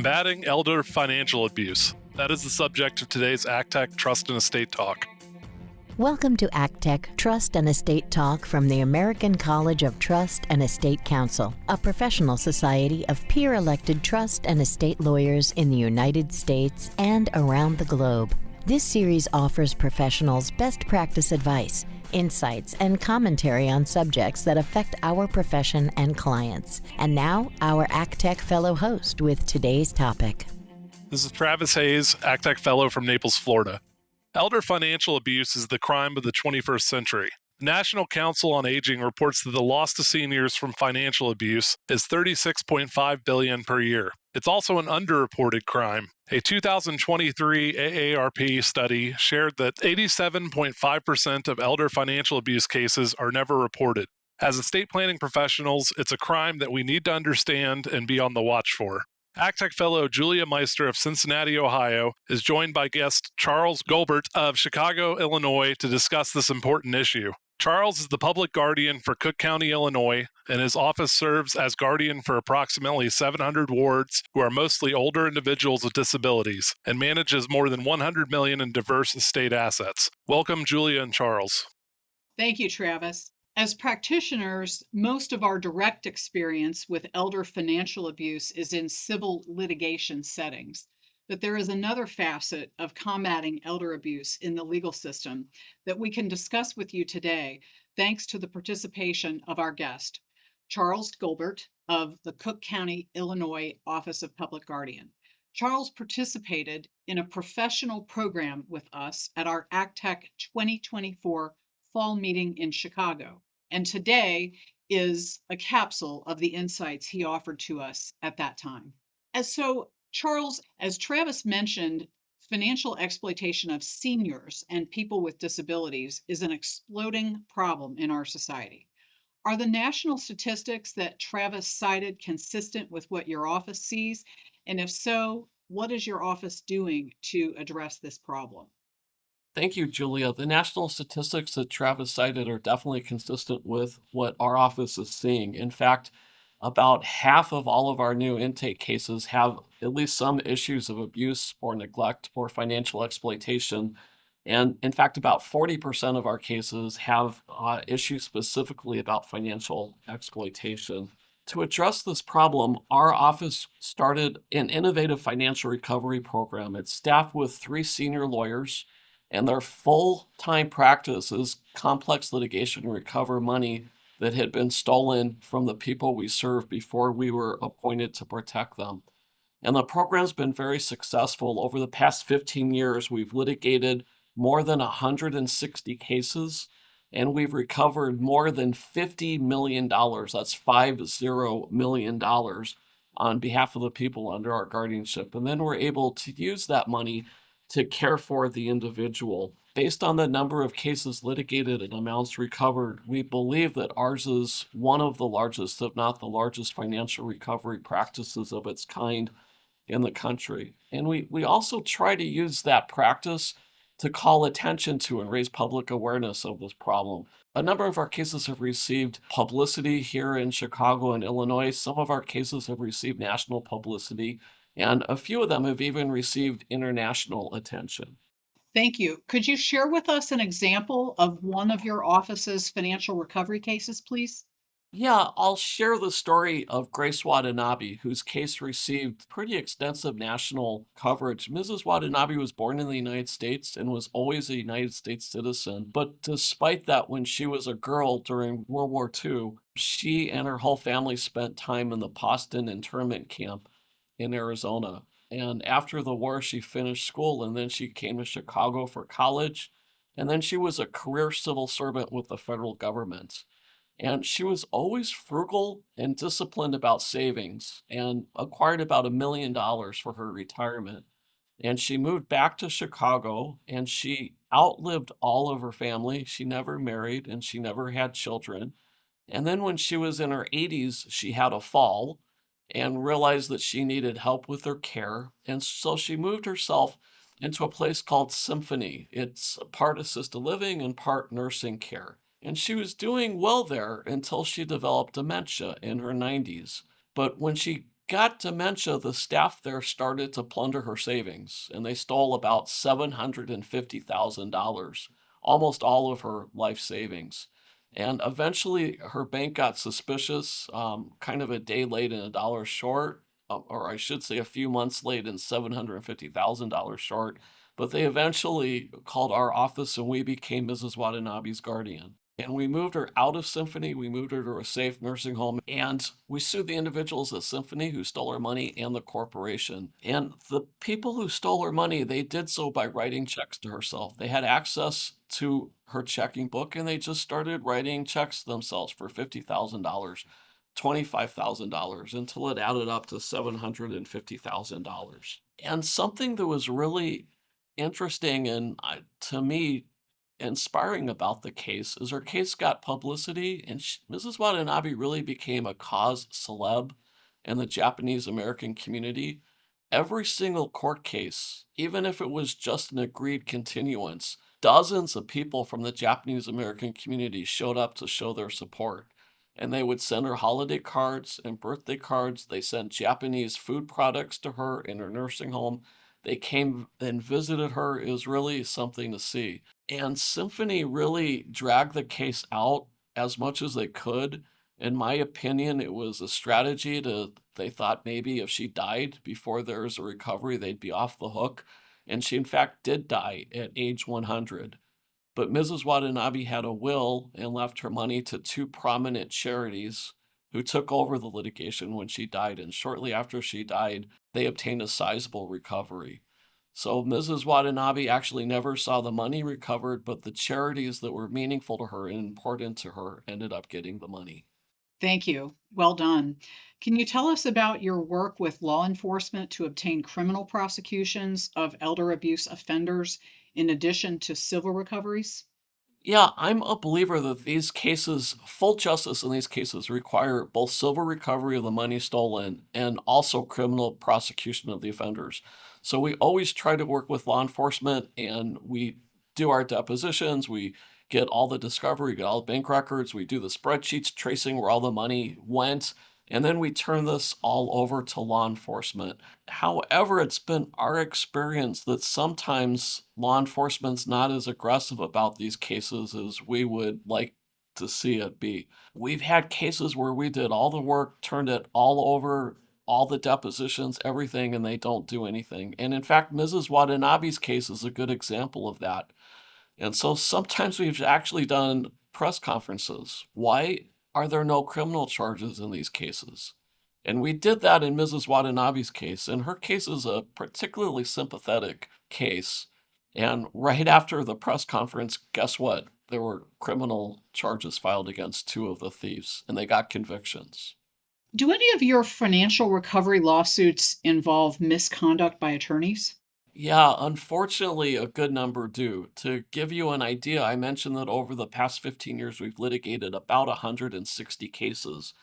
Combating elder financial abuse. That is the subject of today's ACTEC Trust and Estate Talk. Welcome to ACTEC Trust and Estate Talk from the American College of Trust and Estate Counsel, a professional society of peer-elected trust and estate lawyers in the United States and around the globe. This series offers professionals best practice advice, insights, and commentary on subjects that affect our profession and clients. And now, our ACTEC Fellow host with today's topic. This is Travis Hayes, ACTEC Fellow from Naples, Florida. Elder financial abuse is the crime of the 21st century. The National Council on Aging reports that the loss to seniors from financial abuse is $36.5 billion per year. It's also an underreported crime. A 2023 AARP study shared that 87.5% of elder financial abuse cases are never reported. As estate planning professionals, it's a crime that we need to understand and be on the watch for. ACTEC Fellow Julia Meister of Cincinnati, Ohio, is joined by guest Charles Gilbert of Chicago, Illinois, to discuss this important issue. Charles is the public guardian for Cook County, Illinois, and his office serves as guardian for approximately 700 wards who are mostly older individuals with disabilities and manages more than $100 million in diverse estate assets. Welcome, Julia and Charles. Thank you, Travis. As practitioners, most of our direct experience with elder financial abuse is in civil litigation settings. But there is another facet of combating elder abuse in the legal system that we can discuss with you today, thanks to the participation of our guest, Charles Gilbert of the Cook County, Illinois Office of Public Guardian. Charles participated in a professional program with us at our ACTEC 2024 fall meeting in Chicago, and today is a capsule of the insights he offered to us at that time. Charles, as Travis mentioned, financial exploitation of seniors and people with disabilities is an exploding problem in our society. Are the national statistics that Travis cited consistent with what your office sees? And if so, what is your office doing to address this problem? Thank you, Julia. The national statistics that Travis cited are definitely consistent with what our office is seeing. In fact, about half of all of our new intake cases have at least some issues of abuse or neglect or financial exploitation. And in fact, about 40% of our cases have issues specifically about financial exploitation. To address this problem, our office started an innovative financial recovery program. It's staffed with 3 senior lawyers, and their full-time practice is complex litigation to recover money that had been stolen from the people we served before we were appointed to protect them. And the program's been very successful. Over the past 15 years, we've litigated more than 160 cases, and we've recovered more than $50 million. That's $50 million on behalf of the people under our guardianship. And then we're able to use that money to care for the individual. Based on the number of cases litigated and amounts recovered, we believe that ours is one of the largest, if not the largest, financial recovery practices of its kind in the country. And we also try to use that practice to call attention to and raise public awareness of this problem. A number of our cases have received publicity here in Chicago and Illinois. Some of our cases have received national publicity, and a few of them have even received international attention. Thank you. Could you share with us an example of one of your office's financial recovery cases, please? Yeah, I'll share the story of Grace Watanabe, whose case received pretty extensive national coverage. Mrs. Watanabe was born in the United States and was always a United States citizen. But despite that, when she was a girl during World War II, she and her whole family spent time in the Poston internment camp in Arizona. And after the war, she finished school, and then she came to Chicago for college. And then she was a career civil servant with the federal government. And she was always frugal and disciplined about savings and acquired about $1 million for her retirement. And she moved back to Chicago, and she outlived all of her family. She never married and she never had children. And then when she was in her 80s, she had a fall and realized that she needed help with her care. And so she moved herself into a place called Symphony. It's part assisted living and part nursing care. And she was doing well there until she developed dementia in her 90s. But when she got dementia, the staff there started to plunder her savings, and they stole about $750,000, almost all of her life savings. And eventually, her bank got suspicious, kind of a day late and a dollar short, or I should say a few months late and $750,000 short. But they eventually called our office, and we became Mrs. Watanabe's guardian. And we moved her out of Symphony. We moved her to a safe nursing home. And we sued the individuals at Symphony who stole her money and the corporation. And the people who stole her money, they did so by writing checks to herself. They had access to her checking book and they just started writing checks to themselves for $50,000, $25,000 until it added up to $750,000. And something that was really interesting and to me inspiring about the case is her case got publicity, and Mrs. Watanabe really became a cause celeb in the Japanese American community. Every single court case, even if it was just an agreed continuance, dozens of people from the Japanese American community showed up to show their support. And they would send her holiday cards and birthday cards. They sent Japanese food products to her in her nursing home. They came and visited her. It was really something to see. And Symphony really dragged the case out as much as they could. In my opinion, it was a strategy they thought maybe if she died before there was a recovery, they'd be off the hook. And she, in fact, did die at age 100. But Mrs. Watanabe had a will and left her money to two prominent charities who took over the litigation when she died. And shortly after she died, they obtained a sizable recovery. So Mrs. Watanabe actually never saw the money recovered, but the charities that were meaningful to her and important to her ended up getting the money. Thank you. Well done. Can you tell us about your work with law enforcement to obtain criminal prosecutions of elder abuse offenders in addition to civil recoveries? Yeah, I'm a believer that these cases, full justice in these cases, require both civil recovery of the money stolen and also criminal prosecution of the offenders. So we always try to work with law enforcement and we do our depositions, we get all the discovery, get all the bank records, we do the spreadsheets tracing where all the money went, and then we turn this all over to law enforcement. However, it's been our experience that sometimes law enforcement's not as aggressive about these cases as we would like to see it be. We've had cases where we did all the work, turned it all over, all the depositions, everything, and they don't do anything. And in fact, Mrs. Watanabe's case is a good example of that. And so sometimes we've actually done press conferences. Why are there no criminal charges in these cases? And we did that in Mrs. Watanabe's case, and her case is a particularly sympathetic case. And right after the press conference, guess what? There were criminal charges filed against two of the thieves, and they got convictions. Do any of your financial recovery lawsuits involve misconduct by attorneys? Yeah, unfortunately, a good number do. To give you an idea, I mentioned that over the past 15 years, we've litigated about 160 cases.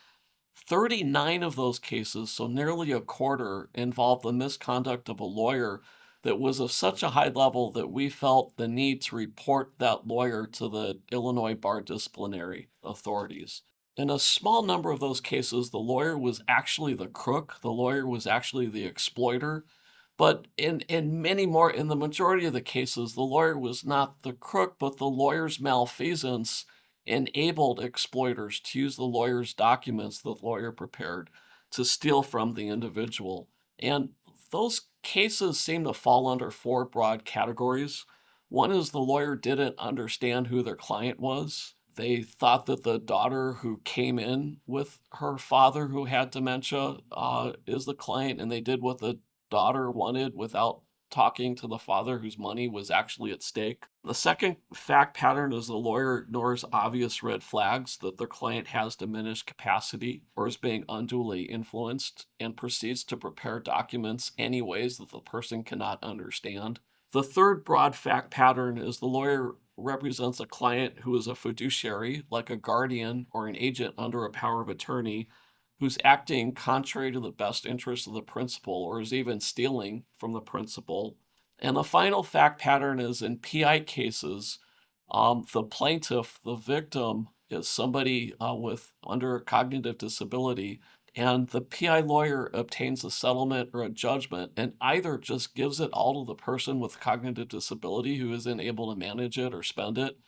39 of those cases, so nearly a quarter, involved the misconduct of a lawyer that was of such a high level that we felt the need to report that lawyer to the Illinois Bar disciplinary authorities. In a small number of those cases, the lawyer was actually the crook, the lawyer was actually the exploiter. But in many more, in the majority of the cases, the lawyer was not the crook, but the lawyer's malfeasance enabled exploiters to use the lawyer's documents the lawyer prepared to steal from the individual. And those cases seem to fall under four broad categories. One is the lawyer didn't understand who their client was. They thought that the daughter who came in with her father who had dementia is the client, and they did what the daughter wanted without talking to the father whose money was actually at stake. The second fact pattern is the lawyer ignores obvious red flags that their client has diminished capacity or is being unduly influenced and proceeds to prepare documents any ways that the person cannot understand. The third broad fact pattern is the lawyer represents a client who is a fiduciary, like a guardian or an agent under a power of attorney, who's acting contrary to the best interest of the principal or is even stealing from the principal. And the final fact pattern is in PI cases, the plaintiff, the victim, is somebody with under cognitive disability, And the PI lawyer obtains a settlement or a judgment and either just gives it all to the person with cognitive disability who isn't able to manage it or spend it,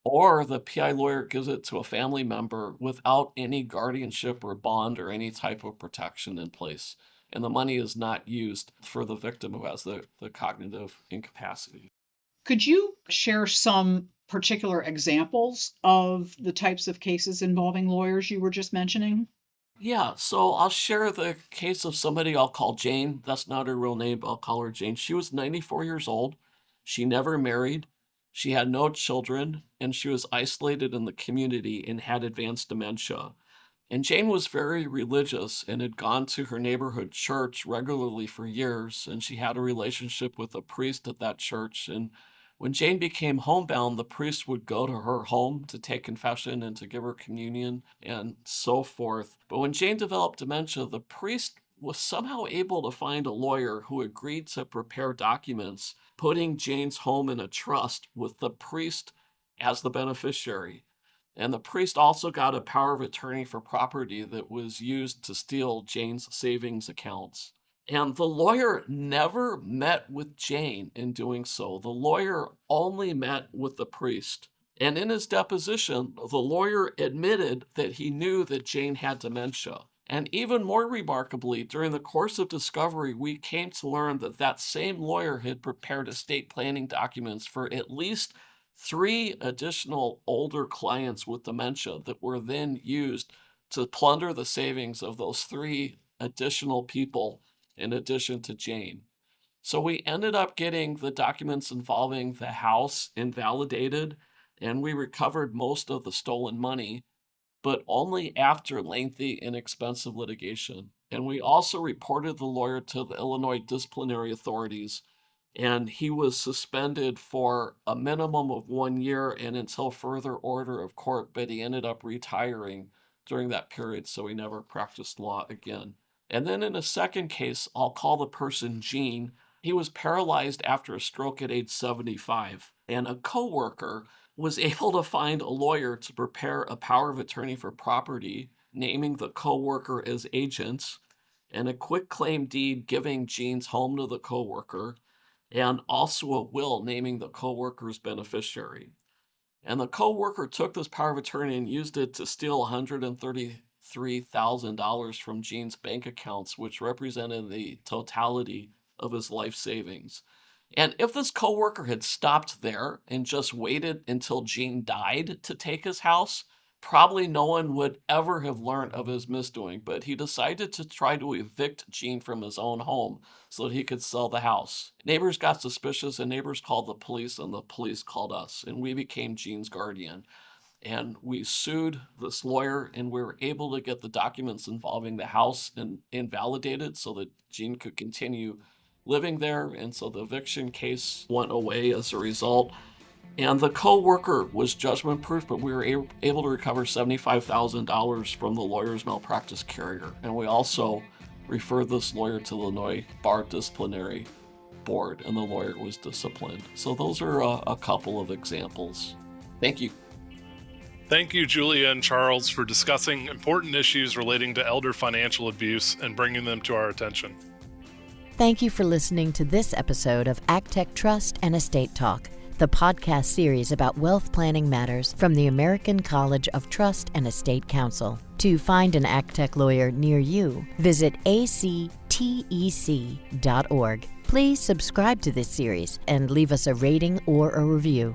or the PI lawyer gives it to a family member without any guardianship or bond or any type of protection in place. And the money is not used for the victim who has the cognitive incapacity. Could you share some particular examples of the types of cases involving lawyers you were just mentioning? Yeah, so I'll share the case of somebody I'll call Jane. That's not her real name, but I'll call her Jane. She was 94 years old. She never married. She had no children, and she was isolated in the community and had advanced dementia. And Jane was very religious and had gone to her neighborhood church regularly for years, and she had a relationship with a priest at that church. And when Jane became homebound, the priest would go to her home to take confession and to give her communion and so forth. But when Jane developed dementia, the priest was somehow able to find a lawyer who agreed to prepare documents, putting Jane's home in a trust with the priest as the beneficiary. And the priest also got a power of attorney for property that was used to steal Jane's savings accounts. And the lawyer never met with Jane in doing so. The lawyer only met with the priest. And in his deposition, the lawyer admitted that he knew that Jane had dementia. And even more remarkably, during the course of discovery, we came to learn that that same lawyer had prepared estate planning documents for at least 3 additional older clients with dementia that were then used to plunder the savings of those 3 additional people in addition to Jane. So we ended up getting the documents involving the house invalidated, and we recovered most of the stolen money, but only after lengthy and expensive litigation. And we also reported the lawyer to the Illinois disciplinary authorities, and he was suspended for a minimum of 1 year and until further order of court, but he ended up retiring during that period, so he never practiced law again. And then in a second case, I'll call the person Gene. He was paralyzed after a stroke at age 75, and a coworker was able to find a lawyer to prepare a power of attorney for property, naming the coworker as agent, and a quitclaim deed giving Gene's home to the coworker, and also a will naming the coworker's beneficiary. And the coworker took this power of attorney and used it to steal $133,000 from Gene's bank accounts, which represented the totality of his life savings. And if this coworker had stopped there and just waited until Gene died to take his house, probably no one would ever have learned of his misdoing. But he decided to try to evict Gene from his own home so that he could sell the house. Neighbors got suspicious, and neighbors called the police, and the police called us, and we became Gene's guardian. And we sued this lawyer, and we were able to get the documents involving the house invalidated so that Gene could continue living there. And so the eviction case went away as a result. And the co-worker was judgment proof, but we were able to recover $75,000 from the lawyer's malpractice carrier. And we also referred this lawyer to the Illinois Bar Disciplinary Board, and the lawyer was disciplined. So those are a couple of examples. Thank you. Thank you, Julia and Charles, for discussing important issues relating to elder financial abuse and bringing them to our attention. Thank you for listening to this episode of ACTEC Trust and Estate Talk, the podcast series about wealth planning matters from the American College of Trust and Estate Counsel. To find an ACTEC lawyer near you, visit actec.org. Please subscribe to this series and leave us a rating or a review.